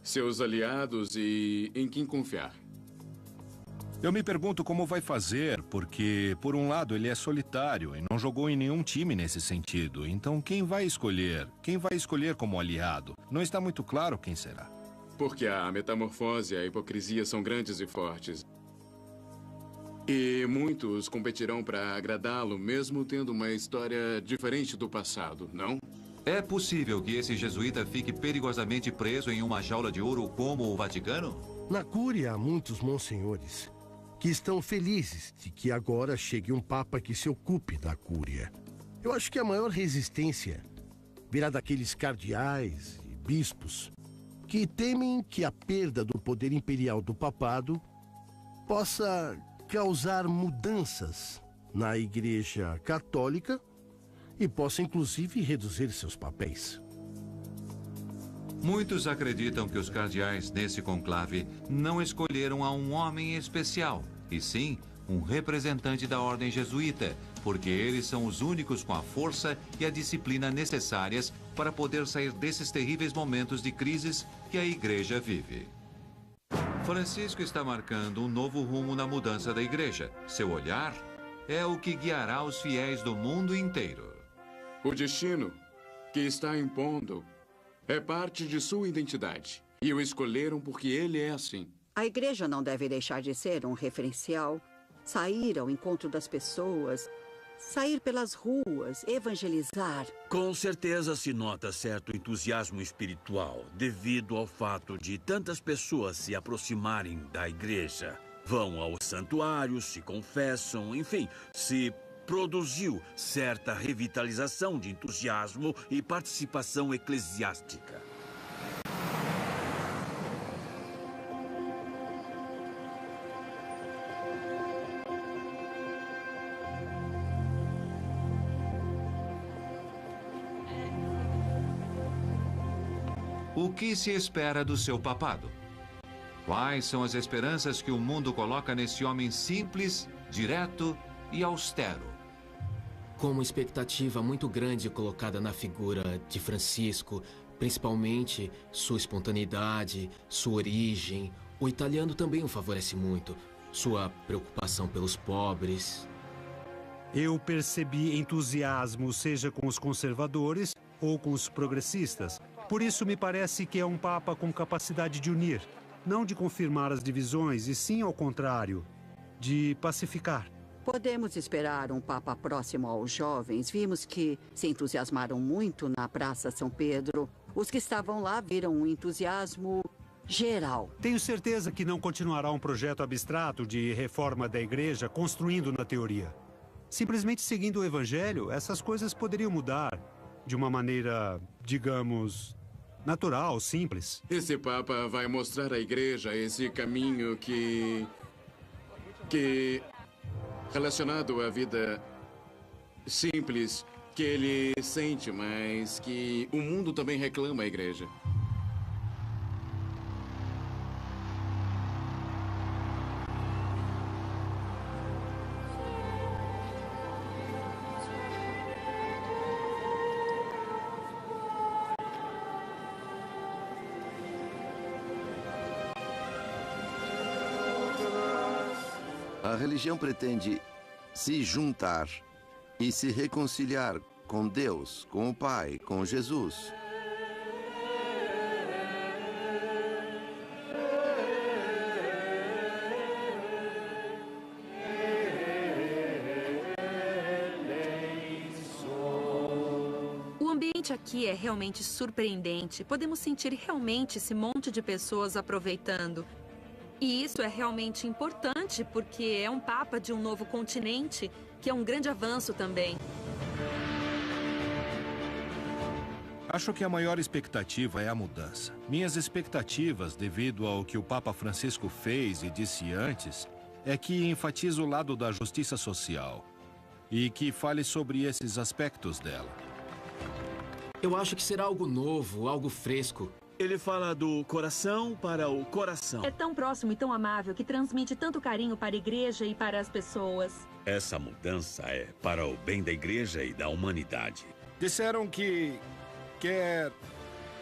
seus aliados e em quem confiar. Eu me pergunto como vai fazer, porque, por um lado, ele é solitário e não jogou em nenhum time nesse sentido. Então, quem vai escolher? Quem vai escolher como aliado? Não está muito claro quem será. Porque a metamorfose e a hipocrisia são grandes e fortes. E muitos competirão para agradá-lo, mesmo tendo uma história diferente do passado, não? É possível que esse jesuíta fique perigosamente preso em uma jaula de ouro como o Vaticano? Na Cúria há muitos monsenhores que estão felizes de que agora chegue um Papa que se ocupe da Cúria. Eu acho que a maior resistência virá daqueles cardeais e bispos que temem que a perda do poder imperial do papado possa causar mudanças na Igreja Católica e possa inclusive reduzir seus papéis. Muitos acreditam que os cardeais nesse conclave não escolheram a um homem especial, e sim um representante da ordem jesuíta, porque eles são os únicos com a força e a disciplina necessárias para poder sair desses terríveis momentos de crises que a Igreja vive. Francisco está marcando um novo rumo na mudança da Igreja. Seu olhar é o que guiará os fiéis do mundo inteiro. O destino que está impondo é parte de sua identidade. E o escolheram porque ele é assim. A Igreja não deve deixar de ser um referencial, sair ao encontro das pessoas, sair pelas ruas, evangelizar. Com certeza se nota certo entusiasmo espiritual devido ao fato de tantas pessoas se aproximarem da Igreja. Vão aos santuários, se confessam, enfim, se produziu certa revitalização de entusiasmo e participação eclesiástica. O que se espera do seu papado? Quais são as esperanças que o mundo coloca nesse homem simples, direto e austero? Com uma expectativa muito grande colocada na figura de Francisco, principalmente sua espontaneidade, sua origem, o italiano também o favorece muito, sua preocupação pelos pobres. Eu percebi entusiasmo, seja com os conservadores ou com os progressistas. Por isso me parece que é um Papa com capacidade de unir, não de confirmar as divisões, e sim, ao contrário, de pacificar. Podemos esperar um Papa próximo aos jovens. Vimos que se entusiasmaram muito na Praça São Pedro. Os que estavam lá viram um entusiasmo geral. Tenho certeza que não continuará um projeto abstrato de reforma da Igreja construindo na teoria. Simplesmente seguindo o Evangelho, essas coisas poderiam mudar de uma maneira, digamos, natural, simples. Esse Papa vai mostrar à Igreja esse caminho que relacionado à vida simples, que ele sente, mas que o mundo também reclama à Igreja. religião pretende se juntar e se reconciliar com Deus, com o Pai, com Jesus. O ambiente aqui é realmente surpreendente. Podemos sentir realmente esse monte de pessoas aproveitando. E isso é realmente importante porque é um papa de um novo continente, que é um grande avanço também. Acho que a maior expectativa é a mudança. Minhas expectativas, devido ao que o Papa Francisco fez e disse antes, é que enfatize o lado da justiça social e que fale sobre esses aspectos dela. Eu acho que será algo novo, algo fresco. Ele fala do coração para o coração. É tão próximo e tão amável que transmite tanto carinho para a igreja e para as pessoas. Essa mudança é para o bem da igreja e da humanidade. Disseram que quer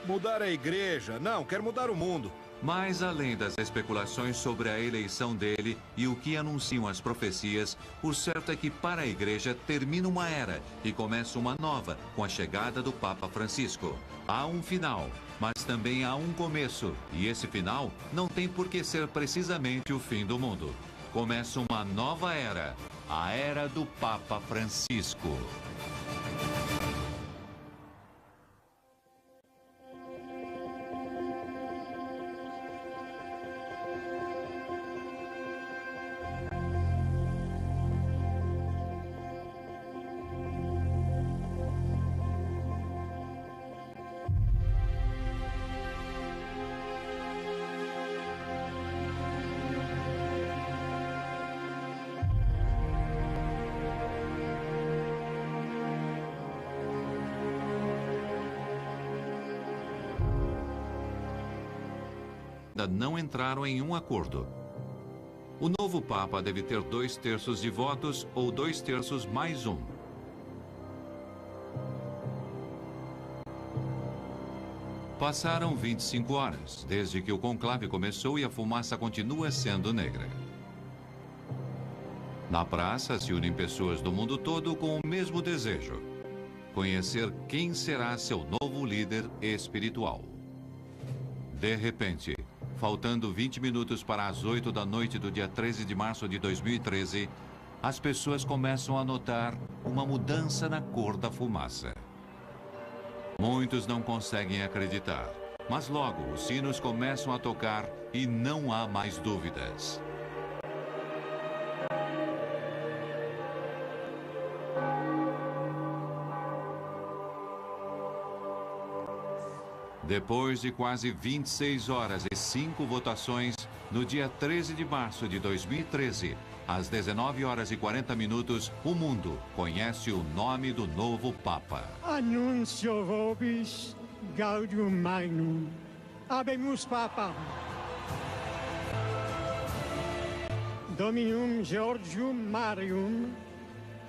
mudar a igreja. Não, quer mudar o mundo. Mas além das especulações sobre a eleição dele e o que anunciam as profecias, o certo é que para a igreja termina uma era e começa uma nova com a chegada do Papa Francisco. Há um final, mas também há um começo, e esse final não tem por que ser precisamente o fim do mundo. Começa uma nova era, a era do Papa Francisco. Não entraram em um acordo. O novo Papa deve ter 2/3 de votos ou 2/3 mais um. Passaram 25 horas, desde que o conclave começou e a fumaça continua sendo negra. Na praça se unem pessoas do mundo todo com o mesmo desejo: conhecer quem será seu novo líder espiritual. De repente, faltando 20 minutos para as 8 da noite do dia 13 de março de 2013, as pessoas começam a notar uma mudança na cor da fumaça. Muitos não conseguem acreditar, mas logo os sinos começam a tocar e não há mais dúvidas. Depois de quase 26 horas e 5 votações, no dia 13 de março de 2013, às 19 horas e 40 minutos, o mundo conhece o nome do novo Papa. Annuncio vobis Gaudium Magnum. Habemus Papa. Dominum Georgium Marium,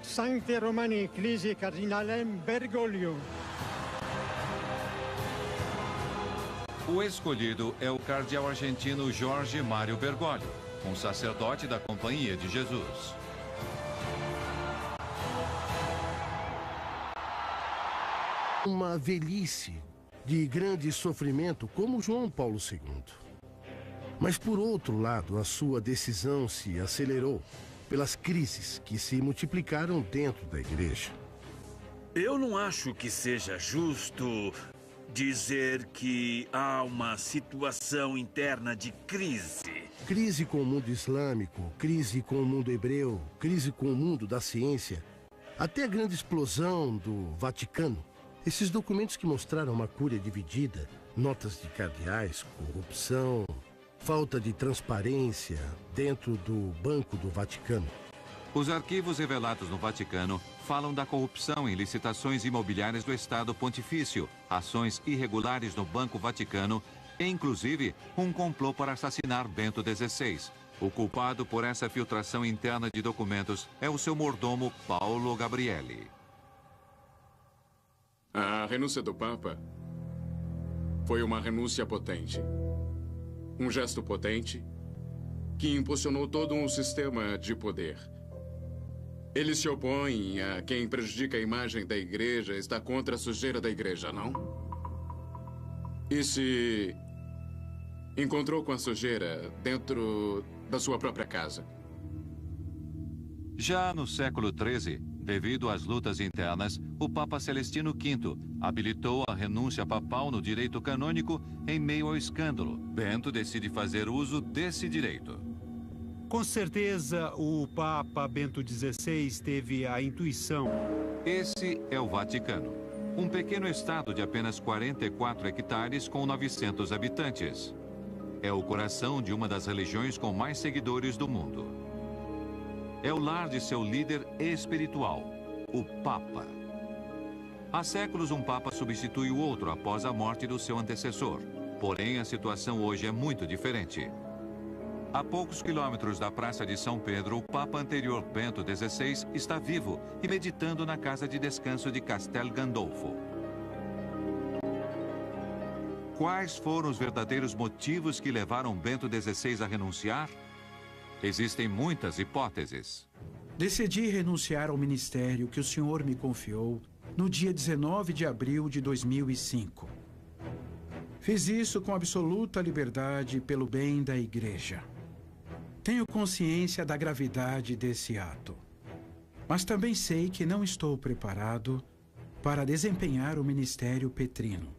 Sancte Romani Ecclesiae Cardinalem Bergoglio. O escolhido é o cardeal argentino Jorge Mário Bergoglio, um sacerdote da Companhia de Jesus. Uma velhice de grande sofrimento como João Paulo II. Mas, por outro lado, a sua decisão se acelerou pelas crises que se multiplicaram dentro da igreja. Eu não acho que seja justo dizer que há uma situação interna de crise. Crise com o mundo islâmico, crise com o mundo hebreu, crise com o mundo da ciência, até a grande explosão do Vaticano. Esses documentos que mostraram uma cúria dividida, notas de cardeais, corrupção, falta de transparência dentro do Banco do Vaticano. Os arquivos revelados no Vaticano falam da corrupção em licitações imobiliárias do Estado Pontifício, ações irregulares no Banco Vaticano e, inclusive, um complô para assassinar Bento XVI. O culpado por essa filtração interna de documentos é o seu mordomo Paulo Gabrielli. A renúncia do Papa foi uma renúncia potente. Um gesto potente que impulsionou todo um sistema de poder. Ele se opõe a quem prejudica a imagem da igreja, está contra a sujeira da igreja, não? E se encontrou com a sujeira dentro da sua própria casa? Já no século XIII, devido às lutas internas, o Papa Celestino V habilitou a renúncia papal no direito canônico em meio ao escândalo. Bento decide fazer uso desse direito. Com certeza, o Papa Bento XVI teve a intuição. Esse é o Vaticano, um pequeno estado de apenas 44 hectares com 900 habitantes. É o coração de uma das religiões com mais seguidores do mundo. É o lar de seu líder espiritual, o Papa. Há séculos, um Papa substitui o outro após a morte do seu antecessor. Porém, a situação hoje é muito diferente. A poucos quilômetros da Praça de São Pedro, o Papa anterior, Bento XVI, está vivo e meditando na casa de descanso de Castel Gandolfo. Quais foram os verdadeiros motivos que levaram Bento XVI a renunciar? Existem muitas hipóteses. Decidi renunciar ao ministério que o senhor me confiou no dia 19 de abril de 2005. Fiz isso com absoluta liberdade pelo bem da igreja. Tenho consciência da gravidade desse ato, mas também sei que não estou preparado para desempenhar o ministério petrino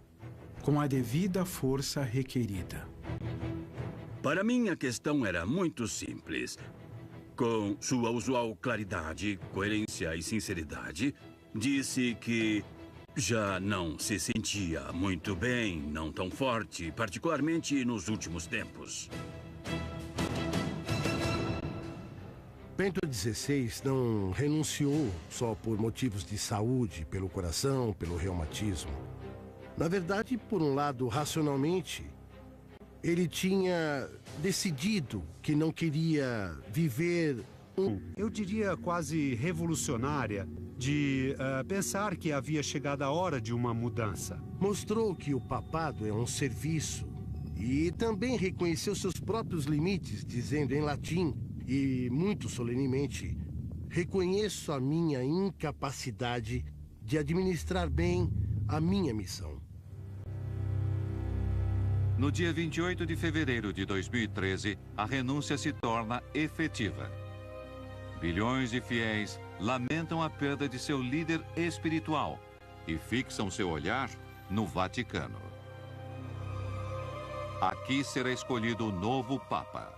com a devida força requerida. Para mim, a questão era muito simples. Com sua usual claridade, coerência e sinceridade, disse que já não se sentia muito bem, não tão forte, particularmente nos últimos tempos. Bento XVI não renunciou só por motivos de saúde, pelo coração, pelo reumatismo. Na verdade, por um lado, racionalmente, ele tinha decidido que não queria viver eu diria quase revolucionária, de pensar que havia chegado a hora de uma mudança. Mostrou que o papado é um serviço e também reconheceu seus próprios limites, dizendo em latim e muito solenemente: reconheço a minha incapacidade de administrar bem a minha missão. No dia 28 de fevereiro de 2013, a renúncia se torna efetiva. Bilhões de fiéis lamentam a perda de seu líder espiritual e fixam seu olhar no Vaticano. Aqui será escolhido o novo Papa.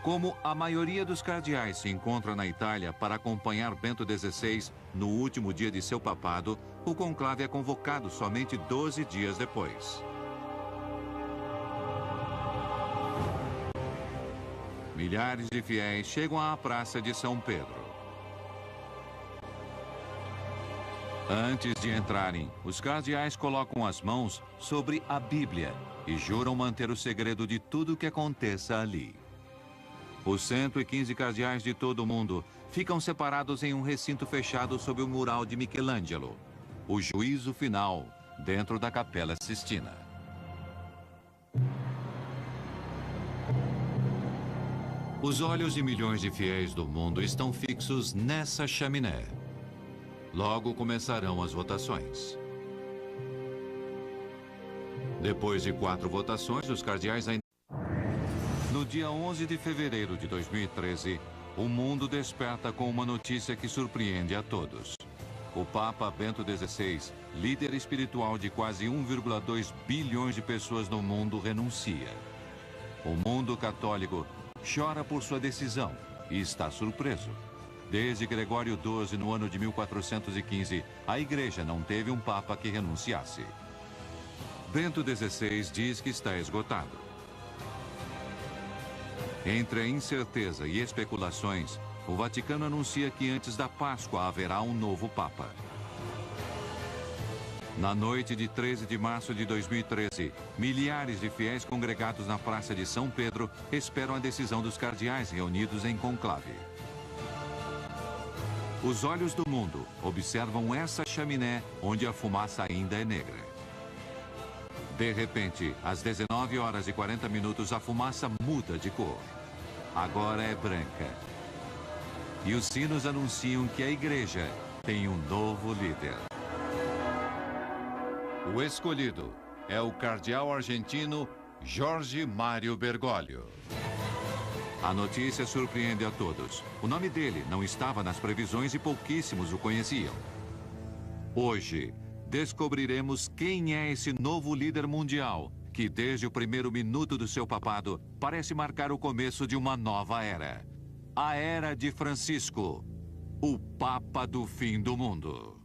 Como a maioria dos cardeais se encontra na Itália para acompanhar Bento XVI no último dia de seu papado, o conclave é convocado somente 12 dias depois. Milhares de fiéis chegam à Praça de São Pedro. Antes de entrarem, os cardeais colocam as mãos sobre a Bíblia e juram manter o segredo de tudo o que aconteça ali. Os 115 cardeais de todo o mundo ficam separados em um recinto fechado sob o mural de Michelangelo, o juízo final, dentro da Capela Sistina. Os olhos de milhões de fiéis do mundo estão fixos nessa chaminé. Logo começarão as votações. Depois de 4 votações, os cardeais ainda... No dia 11 de fevereiro de 2013, o mundo desperta com uma notícia que surpreende a todos. O Papa Bento XVI, líder espiritual de quase 1,2 bilhões de pessoas no mundo, renuncia. O mundo católico chora por sua decisão e está surpreso. Desde Gregório XII, no ano de 1415, a Igreja não teve um Papa que renunciasse. Bento XVI diz que está esgotado. Entre a incerteza e especulações, o Vaticano anuncia que antes da Páscoa haverá um novo Papa. Na noite de 13 de março de 2013, milhares de fiéis congregados na Praça de São Pedro esperam a decisão dos cardeais reunidos em conclave. Os olhos do mundo observam essa chaminé onde a fumaça ainda é negra. De repente, às 19 horas e 40 minutos, a fumaça muda de cor. Agora é branca. E os sinos anunciam que a igreja tem um novo líder. O escolhido é o cardeal argentino Jorge Mário Bergoglio. A notícia surpreende a todos. O nome dele não estava nas previsões e pouquíssimos o conheciam. Hoje, descobriremos quem é esse novo líder mundial, que desde o primeiro minuto do seu papado parece marcar o começo de uma nova era. A Era de Francisco, o Papa do Fim do Mundo.